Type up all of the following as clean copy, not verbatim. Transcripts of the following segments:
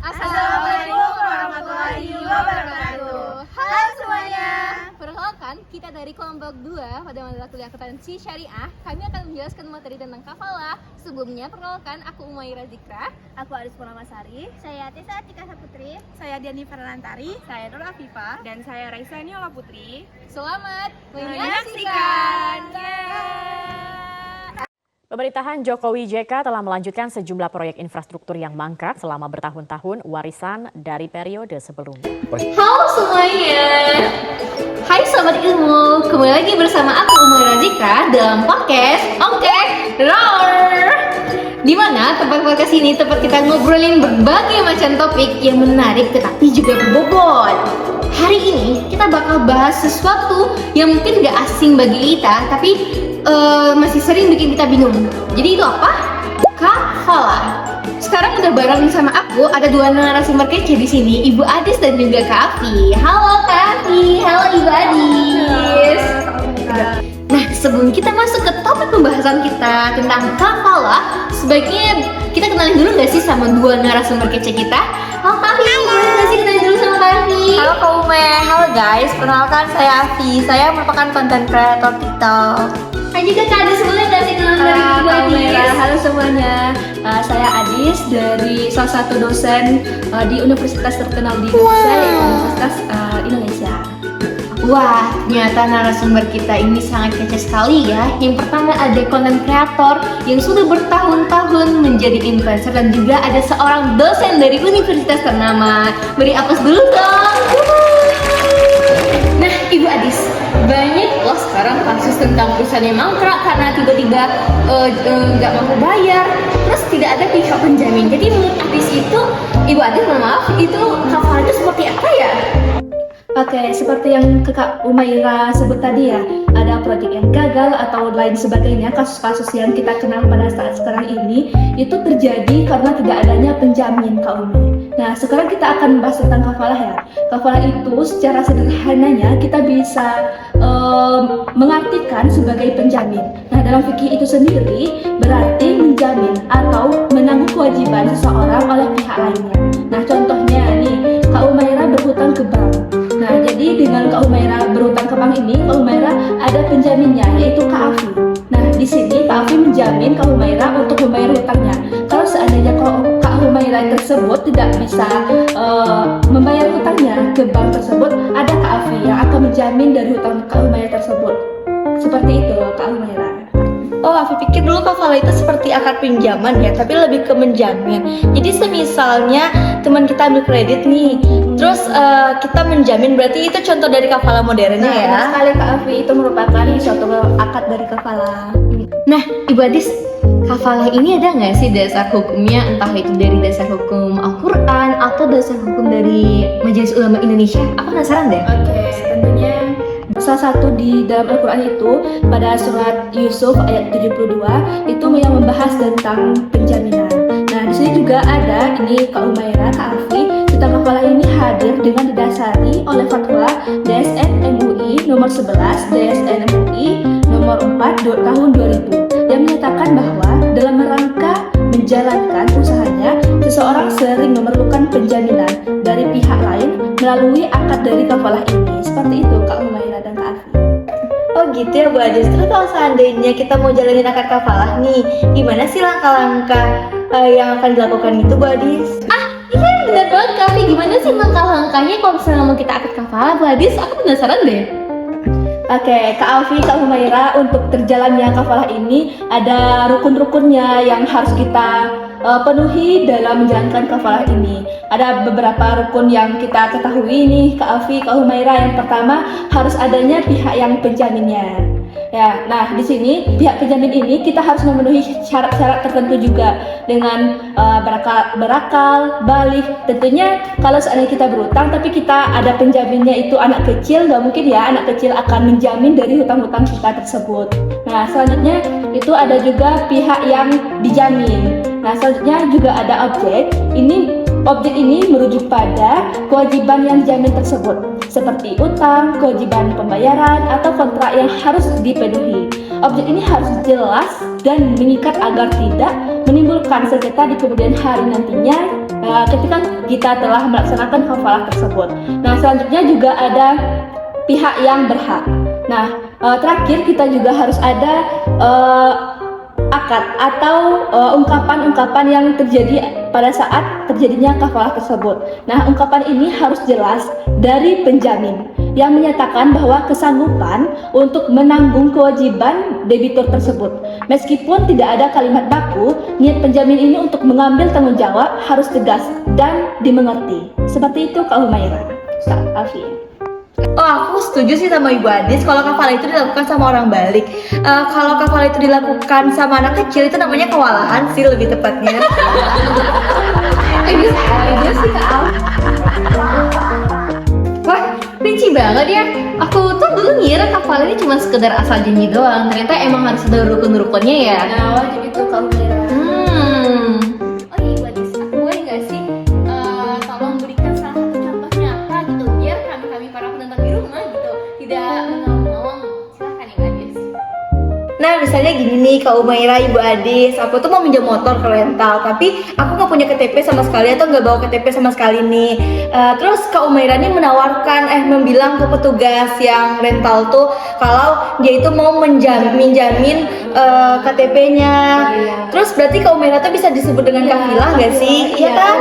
Assalamualaikum warahmatullahi wabarakatuh. Halo semuanya. Perkenalkan, kita dari kelompok 2 pada mata kuliah akuntansi syariah. Kami akan menjelaskan materi tentang kafalah. Sebelumnya, perkenalkan, aku Umaira Zikra. Aku Aris Purnamasari. Saya Tessa Tika Saputri. Saya Diani Fernantari. Saya Nur Afifah. Dan saya Raisa Niola Putri. Selamat menyaksikan. Pemerintahan Jokowi JK telah melanjutkan sejumlah proyek infrastruktur yang mangkrak selama bertahun-tahun warisan dari periode sebelumnya. Halo semuanya. Hai Sobat Ilmu, kembali lagi bersama aku Umaira Zikra dalam podcast Oke Roar. Dimana tempat podcast ini tempat kita ngobrolin berbagai macam topik yang menarik tetapi juga berbobot. Hari ini kita bakal bahas sesuatu yang mungkin gak asing bagi kita tapi masih sering bikin kita bingung. Jadi itu apa? Kafalah. Sekarang udah bareng sama aku ada dua narasumber kece di sini, Ibu Adis dan juga Kak Afi. Halo Kak Afi, halo Ibu Adis. Nah, sebelum kita masuk ke topik pembahasan kita tentang kafalah, sebaiknya kita kenalin dulu gak sih sama dua narasumber kece kita? Halo Kak Afi, boleh gak sih kenalin dulu sama Kak Afi? Halo Kak Ume, halo guys, perkenalkan saya Afi. Saya merupakan content creator TikTok. Hai juga Kak Adis, boleh gak sih kenalin dari Ibu Adis? Halo semuanya. Saya Adis dari salah satu dosen di universitas terkenal di Indonesia, yaitu Universitas Indonesia. Wah, ternyata narasumber kita ini sangat kece sekali ya. Yang pertama ada content creator yang sudah bertahun-tahun menjadi influencer dan juga ada seorang dosen dari universitas ternama. Beri aplaus dulu dong. Nah, Ibu Adis, banyak loh sekarang kasus tentang perusahaan yang mangkrak karena tiba-tiba nggak mampu bayar, terus tidak ada pihak penjamin. Jadi menurut Adis itu, Ibu Adis mohon maaf, itu kafalah itu seperti apa ya? Oke, seperti yang Kak Umaira sebut tadi ya, ada proyek yang gagal atau lain sebagainya, kasus-kasus yang kita kenal pada saat sekarang ini itu terjadi karena tidak adanya penjamin, Kak Umi. Nah, sekarang kita akan membahas tentang kafalah ya. Kafalah itu secara sederhananya kita bisa mengartikan sebagai penjamin. Nah, dalam fikih itu sendiri berarti menjamin atau menanggung kewajiban seseorang oleh pihak lainnya. Nah, contohnya nih, Kak Umaira berhutang ke bank. Nah, jadi dengan Kak Umaira berhutang ke bank ini, Kak Umaira ada penjaminnya, yaitu Kak Afi. Nah, di sini Kak Afi menjamin Kak Umaira untuk membayar hutangnya. Kalau seandainya Kak Umaira tersebut tidak bisa membayar hutangnya ke bank tersebut, ada Kak Afi yang akan menjamin dari hutang Kak Umaira tersebut. Seperti itu, Kak Umaira. Oh, Afi pikir dulu kafalah itu seperti akad pinjaman ya, tapi lebih ke menjamin. Jadi semisalnya teman kita ambil kredit nih, terus kita menjamin, berarti itu contoh dari kafalah modernnya ya. Nah, sekali Kak Afi itu merupakan suatu akad dari kafalah. Nah, Ibu Adis, kafalah ini ada nggak sih dasar hukumnya, entah itu dari dasar hukum Al-Quran atau dasar hukum dari Majelis Ulama Indonesia? Aku penasaran deh. Oke, tentunya salah satu di dalam Al-Quran itu pada surat Yusuf ayat 72 itu yang membahas tentang penjaminan. Nah, di sini juga ada ini Kak Umaira, Kak Afi, tentang kafalah ini hadir dengan didasari oleh fatwa DSN MUI nomor 11 DSN MUI nomor 4 tahun 2000 yang menyatakan bahwa dalam rangka menjalankan usahanya, seseorang sering memerlukan penjaminan dari pihak lain melalui akad dari kafalah ini. Seperti itu Kak Umaira dan Kak Afi. Oh gitu ya Bu Adis. Terus kalau seandainya kita mau jalanin akad kafalah nih, gimana sih langkah-langkah yang akan dilakukan itu Bu Adis? Iya, benar banget Kak Afi. Gimana sih langkah-langkahnya kalau misalnya mau kita akad kafalah, Bu Adis? Aku penasaran deh. Oke, Kak Afi, Kak Umaira, untuk terjalannya kafalah ini ada rukun-rukunnya yang harus kita penuhi dalam menjalankan kafalah ini. Ada beberapa rukun yang kita ketahui nih, Kak Afi, Kak Umaira. Yang pertama harus adanya pihak yang penjaminnya. Ya, nah di sini pihak penjamin ini kita harus memenuhi syarat-syarat tertentu juga dengan berakal, balik. Tentunya kalau seandainya kita berutang tapi kita ada penjaminnya itu anak kecil, nggak mungkin ya anak kecil akan menjamin dari hutang-hutang kita tersebut. Nah selanjutnya itu ada juga pihak yang dijamin. Nah selanjutnya juga ada objek. Objek ini merujuk pada kewajiban yang dijamin tersebut, seperti utang, kewajiban pembayaran, atau kontrak yang harus dipenuhi. Objek ini harus jelas dan mengikat agar tidak menimbulkan sengketa di kemudian hari nantinya ketika kita telah melaksanakan kafalah tersebut. Nah, selanjutnya juga ada pihak yang berhak. Nah, terakhir kita juga harus ada akad atau ungkapan-ungkapan yang terjadi pada saat terjadinya kafalah tersebut. Nah, ungkapan ini harus jelas dari penjamin yang menyatakan bahwa kesanggupan untuk menanggung kewajiban debitur tersebut. Meskipun tidak ada kalimat baku, niat penjamin ini untuk mengambil tanggung jawab harus tegas dan dimengerti. Seperti itu Kak Humaira. Ustaz Alfi. Oh, aku setuju sih sama Ibu Adis kalau kafalah itu dilakukan sama orang balik. Kalau kafalah itu dilakukan sama anak kecil itu namanya kewalahan sih lebih tepatnya. Bisa aja sih Kak Al. Wah, rinci banget ya. Aku tuh dulu ngira kafalah ini cuma sekedar asal janji doang. Ternyata emang harus ada rukun-rukunnya ya. Nah, wajib itu Kak Humaira. Oh iya, Bu Adis, aku boleh nggak sih tolong berikan salah satu contoh nyata gitu biar kami para penonton di rumah gitu tidak mengawang. Silakan Ibu Adis. Nah, misalnya gini nih Kak Umaira, Ibu Adis, aku tuh mau minjem motor ke rental, tapi aku nggak punya KTP sama sekali atau nggak bawa KTP sama sekali nih. Terus Kak Umaira nih membilang ke petugas yang rental tuh kalau dia itu mau minjamin KTP-nya. Terus berarti Kak Umaira tuh bisa disebut dengan kafilah nggak sih? Iya kan?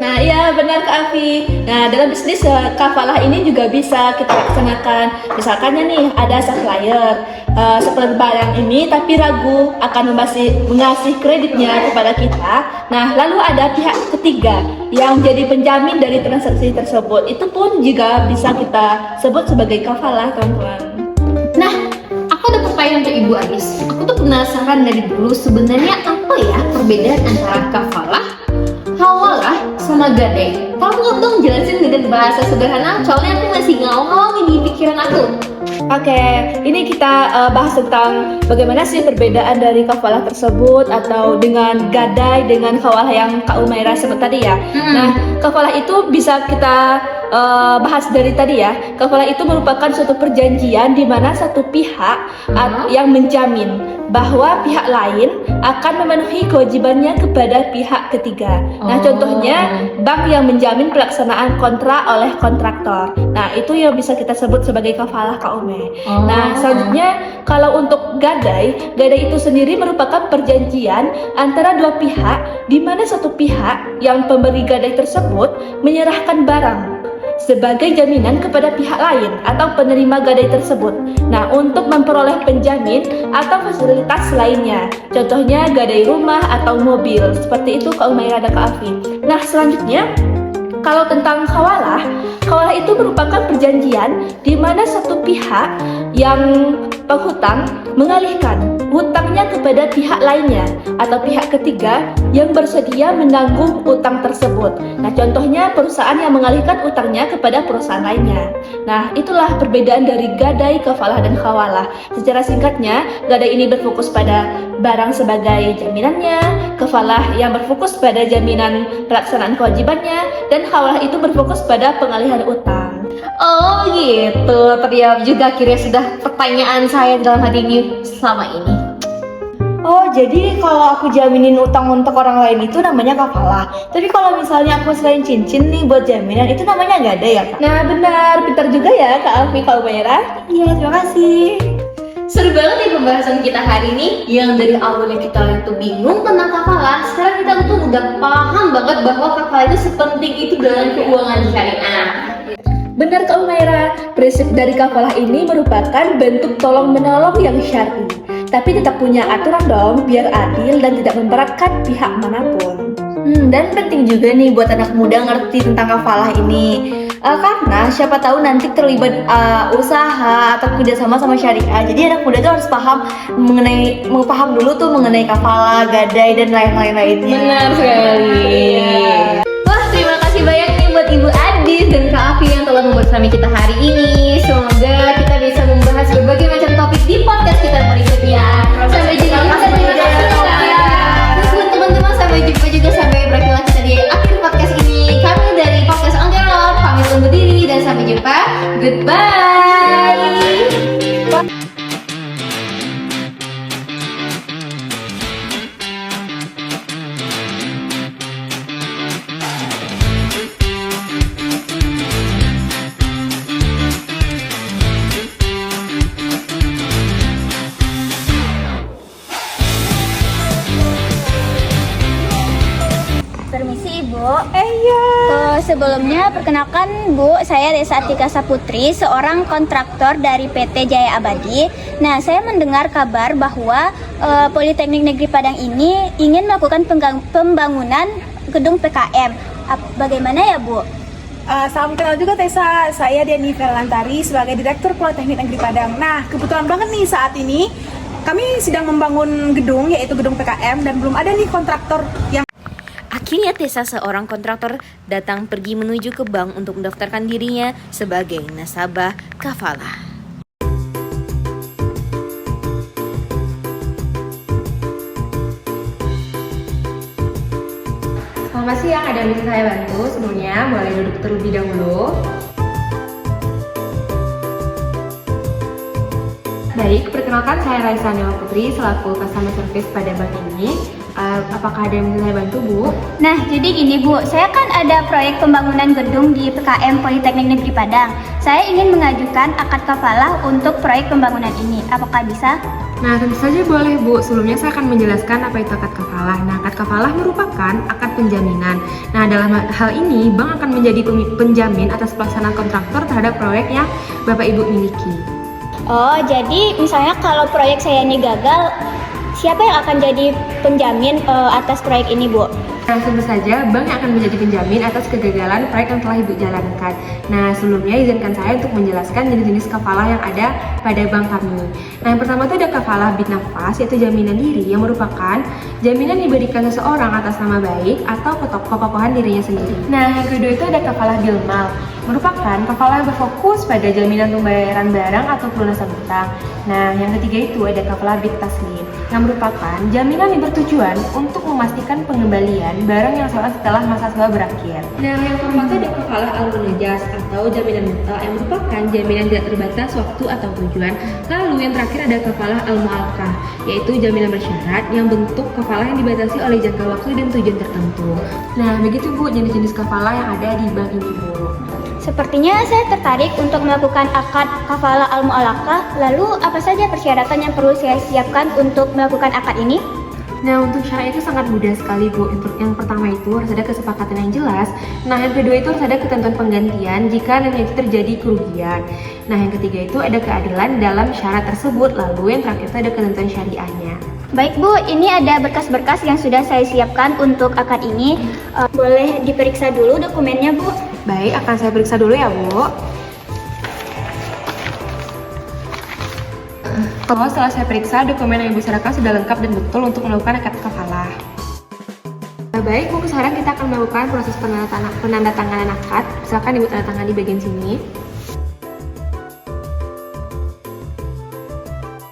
Nah, iya benar Kak Afi. Nah, dalam bisnis kafalah ini juga bisa kita laksanakan. Misalkannya nih ada supplier seperti barang ini tapi ragu akan mengasih kreditnya kepada kita. Nah, lalu ada pihak ketiga yang jadi penjamin dari transaksi tersebut. Itu pun juga bisa kita sebut sebagai kafalah, teman-teman. Nah, aku ada pertanyaan untuk Ibu Adis. Aku tuh penasaran dari dulu sebenarnya apa ya perbedaan antara kafalah, hawalah, sama gadai. Tolong dong jelasin dengan bahasa sederhana, soalnya aku masih ngomong di pikiran aku. Oke, ini kita bahas tentang bagaimana sih perbedaan dari kafalah tersebut atau dengan gadai dengan hawalah yang Kak Umaira sebut tadi ya. Nah, kafalah itu bisa kita bahas dari tadi ya. Kafalah itu merupakan suatu perjanjian di mana satu pihak yang menjamin bahwa pihak lain akan memenuhi kewajibannya kepada pihak ketiga. Nah, contohnya bank yang menjamin pelaksanaan kontrak oleh kontraktor. Nah, itu yang bisa kita sebut sebagai kafalah Kak Ume. Nah, selanjutnya kalau untuk gadai itu sendiri merupakan perjanjian antara dua pihak di mana satu pihak yang pemberi gadai tersebut menyerahkan barang sebagai jaminan kepada pihak lain atau penerima gadai tersebut. Nah, untuk memperoleh penjamin atau fasilitas lainnya, contohnya gadai rumah atau mobil. Seperti itu Kak Umaira dan Kak Afi. Nah, selanjutnya kalau tentang hawalah itu merupakan perjanjian di mana satu pihak yang penghutang mengalihkan hutangnya kepada pihak lainnya atau pihak ketiga yang bersedia menanggung utang tersebut. Nah, contohnya perusahaan yang mengalihkan utangnya kepada perusahaan lainnya. Nah, itulah perbedaan dari gadai, kafalah, dan hawalah. Secara singkatnya, gadai ini berfokus pada barang sebagai jaminannya, kafalah yang berfokus pada jaminan pelaksanaan kewajibannya, dan hawalah itu berfokus pada pengalihan utang. Oh gitu, terjawab juga akhirnya sudah pertanyaan saya dalam hati ini selama ini. Oh, jadi kalau aku jaminin utang untuk orang lain itu namanya kafalah. Tapi kalau misalnya aku selain cincin nih buat jaminan itu namanya gadai ya, Kak? Nah, benar, pintar juga ya Kak Alfi, Kak Umaira. Iya, terima kasih. Seru banget ya pembahasan kita hari ini. Yang dari awalnya kita itu bingung tentang kafalah, sekarang kita tuh udah paham banget bahwa kafalah itu sepenting itu dalam keuangan syariah. Benar Kak Umaira, prinsip dari kafalah ini merupakan bentuk tolong-menolong yang syar'i. Tapi tetap punya aturan dong, biar adil dan tidak memberatkan pihak manapun. Dan penting juga nih buat anak muda ngerti tentang kafalah ini. Karena siapa tahu nanti terlibat usaha atau kerjasama sama syariah. Jadi anak muda tuh harus paham dulu tuh mengenai kafalah, gadai, dan lain-lain lainnya. Benar sekali. Wah, terima kasih banyak nih buat Ibu Adis dan Kak Afi yang telah membersami kita hari ini. Semoga kita bisa membahas berbagai macam topik di podcast kita berikutnya. Sampai jumpa buat teman-teman, sampai jumpa juga sampai berakhirlah kita di akhir podcast ini. Kami dari podcast Ongkeror pamit undur diri dan sampai jumpa. Goodbye. Bu. Sebelumnya perkenalkan Bu, saya Desa Atika Saputri, seorang kontraktor dari PT Jaya Abadi. Nah, saya mendengar kabar bahwa Politeknik Negeri Padang ini ingin melakukan pembangunan gedung PKM. Bagaimana ya Bu? Salam kenal juga Tessa, saya Diani Ferlantari sebagai Direktur Politeknik Negeri Padang. Nah, kebetulan banget nih saat ini kami sedang membangun gedung, yaitu gedung PKM, dan belum ada nih kontraktor yang... Akhirnya Tessa, seorang kontraktor, datang pergi menuju ke bank untuk mendaftarkan dirinya sebagai nasabah kafalah. Selamat siang, ada yang bisa saya bantu? Sebelumnya boleh duduk terlebih dahulu. Baik, perkenalkan saya Raisa Nila Putri selaku customer service pada bank ini. Apakah ada yang bisa saya bantu, Bu? Nah, jadi gini Bu, saya kan ada proyek pembangunan gedung di PKM Politeknik Negeri Padang. Saya ingin mengajukan akad kafalah untuk proyek pembangunan ini. Apakah bisa? Nah, tentu saja boleh, Bu. Sebelumnya saya akan menjelaskan apa itu akad kafalah. Nah, akad kafalah merupakan akad penjaminan. Nah, dalam hal ini, bank akan menjadi penjamin atas pelaksanaan kontraktor terhadap proyek yang Bapak Ibu miliki. Oh, jadi misalnya kalau proyek saya ini gagal, siapa yang akan jadi penjamin atas proyek ini, Bu? Nah, tentu saja bank yang akan menjadi penjamin atas kegagalan proyek yang telah Ibu jalankan. Nah, sebelumnya izinkan saya untuk menjelaskan jenis-jenis kafalah yang ada pada bank kami. Nah, yang pertama itu ada kafalah binafas, yaitu jaminan diri yang merupakan jaminan diberikan seseorang atas nama baik atau kekokohan dirinya sendiri. Nah, yang kedua itu ada kafalah bilmal, merupakan kafalah yang berfokus pada jaminan pembayaran barang atau pelunasan utang. Nah, yang ketiga itu ada kafalah bitaslim, yang merupakan jaminan yang bertujuan untuk memastikan pengembalian barang yang salah setelah masa sewa berakhir. Nah, yang keempat ada kafalah al-munajaz atau jaminan mutlak, yang merupakan jaminan tidak terbatas waktu atau tujuan. Lalu yang terakhir ada kafalah al-mu'alqah, yaitu jaminan bersyarat yang bentuk kafalah yang dibatasi oleh jangka waktu dan tujuan tertentu. Nah, begitu Bu jenis-jenis kafalah yang ada di bank ini, Bu. Sepertinya saya tertarik untuk melakukan akad kafalah al-mu'alaqah. Lalu apa saja persyaratan yang perlu saya siapkan untuk melakukan akad ini? Nah, untuk syarat itu sangat mudah sekali, Bu. Yang pertama itu harus ada kesepakatan yang jelas. Nah, yang kedua itu harus ada ketentuan penggantian jika nanti itu terjadi kerugian. Nah, yang ketiga itu ada keadilan dalam syarat tersebut. Lalu yang terakhir itu ada ketentuan syariahnya. Baik Bu, ini ada berkas-berkas yang sudah saya siapkan untuk akad ini. Boleh diperiksa dulu dokumennya, Bu? Baik, akan saya periksa dulu ya, Bu. Kalau setelah saya periksa, dokumen yang Ibu serahkan sudah lengkap dan betul untuk melakukan akad kafalah. Baik, Bu, sekarang kita akan melakukan proses penandatanganan akad. Silakan Ibu tanda tangan di bagian sini.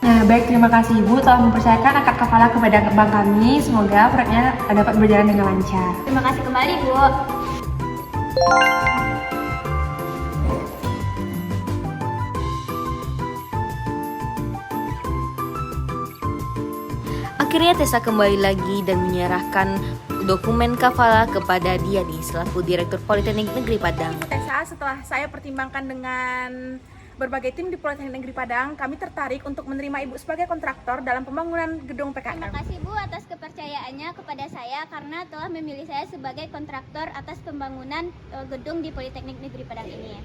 Nah, baik, terima kasih Ibu telah mempercayakan akad kafalah kepada bank kami. Semoga proyeknya dapat berjalan dengan lancar. Terima kasih kembali, Bu. Akhirnya Tessa kembali lagi dan menyerahkan dokumen kafalah kepada Diani selaku Direktur Politeknik Negeri Padang. Tessa, setelah saya pertimbangkan dengan berbagai tim di Politeknik Negeri Padang, kami tertarik untuk menerima Ibu sebagai kontraktor dalam pembangunan gedung PKM. Terima kasih Bu atas kepercayaannya kepada saya karena telah memilih saya sebagai kontraktor atas pembangunan gedung di Politeknik Negeri Padang ini.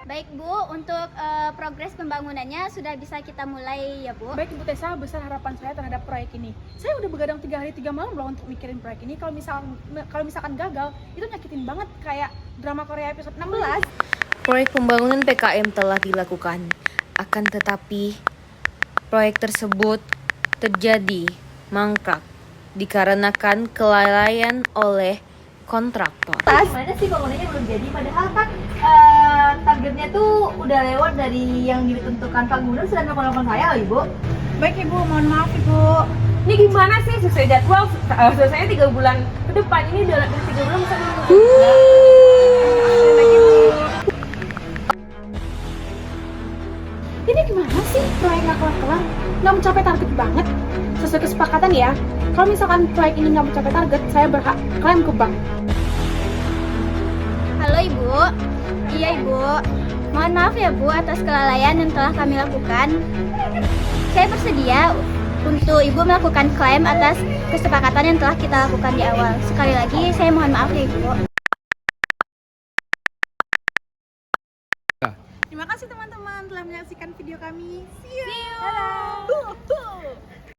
Baik Bu, untuk progres pembangunannya sudah bisa kita mulai ya Bu. Baik Ibu Tessa, besar harapan saya terhadap proyek ini. Saya udah begadang 3 hari 3 malam loh untuk mikirin proyek ini. Kalau misalkan gagal, itu nyakitin banget kayak drama Korea episode 16. Proyek pembangunan PKM telah dilakukan, akan tetapi proyek tersebut terjadi mangkrak dikarenakan kelalaian oleh kontraktor. Gimana sih bangunannya belum jadi, padahal kan targetnya tuh udah lewat dari yang ditentukan Pak Gubernur, sedang melakukan saya loh Ibu. Baik Ibu, mohon maaf Ibu. Ini gimana sih sesuai jadwal? Selesainya 3 bulan ke depan, ini udah lebih 3 bulan bisa Ini gimana sih proyek nggak kelar-kelar? Nggak mencapai target banget. Sesuai kesepakatan ya, kalau misalkan proyek ini nggak mencapai target, saya berhak klaim ke bank. Halo Ibu. Iya Ibu. Mohon maaf ya Bu atas kelalaian yang telah kami lakukan. Saya bersedia untuk Ibu melakukan klaim atas kesepakatan yang telah kita lakukan di awal. Sekali lagi saya mohon maaf ya Ibu. Terima kasih teman-teman telah menyaksikan video kami. See you. Dadah.